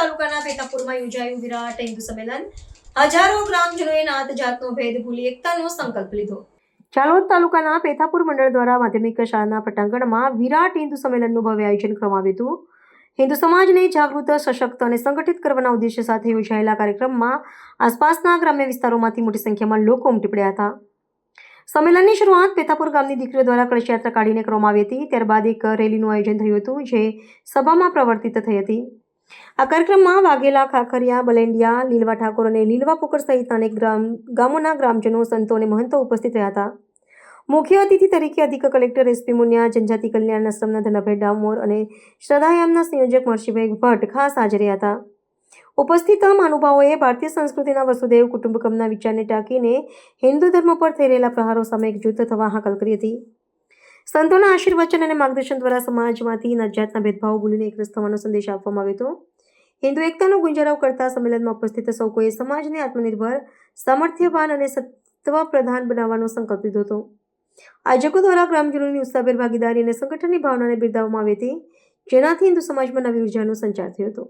તાલુકાના પેથાપુરમાં યોજાયું વિરાટ હિન્દુ સંમેલન। હજારો ગ્રામજનોએ નાત જાતનો ભેદ ભૂલી એકતાનો સંકલ્પ લીધો। ચાલોદ તાલુકાના પેથાપુર મંડળ દ્વારા માધ્યમિક શાળાના પટાંગણમાં વિરાટ હિન્દુ સંમેલનનું ભવ્ય આયોજન કરવામાં આવ્યું હતું। હિન્દુ સમાજને જાગૃત, સશક્ત અને સંગઠિત કરવાના ઉદ્દેશ્ય સાથે યોજાયેલા કાર્યક્રમમાં આસપાસના ગ્રામ્ય વિસ્તારોમાંથી મોટી સંખ્યામાં લોકો ઉમટી પડ્યા હતા। સંમેલનની શરૂઆત પેથાપુર ગામની દીકરીઓ દ્વારા કળશયાત્રા કાઢીને કરવામાં આવી હતી। ત્યારબાદ એક રેલીનું આયોજન થયું હતું, જે સભામાં પ્રવર્તિત થઈ હતી। આ કાર્યક્રમમાં વાઘેલા, ખાખરિયા, બલેન્ડિયા, લીલવા ઠાકોર અને લીલવા પોકર સહિત અનેક ગામોના ગ્રામજનો, સંતો અને મહંતો ઉપસ્થિત રહ્યા હતા। મુખ્ય અતિથિ તરીકે અધિક કલેક્ટર એસપી મુનિયા, જનજાતિ કલ્યાણ આશ્રમના ધનાભાઈ ડામોર અને શ્રદ્ધાયામના સંયોજક મહર્ષિભાઈ ભટ્ટ ખાસ હાજર રહ્યા હતા। ઉપસ્થિત મહાનુભાવોએ ભારતીય સંસ્કૃતિના વસુદેવ કુટુંબકમના વિચારને ટાંકીને હિન્દુ ધર્મ પર થઈ રહેલા પ્રહારો સામે એકજૂથ થવા હાકલ કરી હતી। સંતોના આશીર્વચન અને માર્ગદર્શન દ્વારા સમાજમાંથી નાતજાતના ભેદભાવ ભૂલીને એકરસ થવાનો સંદેશ આપવામાં આવ્યો હતો। હિન્દુ એકતાનો ગુંજરાવ કરતા સંમેલનમાં ઉપસ્થિત સૌ કોઈએ સમાજને આત્મનિર્ભર, સામર્થ્યવાન અને સત્વ પ્રધાન બનાવવાનો સંકલ્પ લીધો હતો। આયોજકો દ્વારા ગ્રામજનોની ઉત્સાહભેર ભાગીદારી અને સંગઠનની ભાવનાને બિરદાવવામાં આવી હતી, જેનાથી હિન્દુ સમાજમાં નવી ઉર્જાનો સંચાર થયો હતો।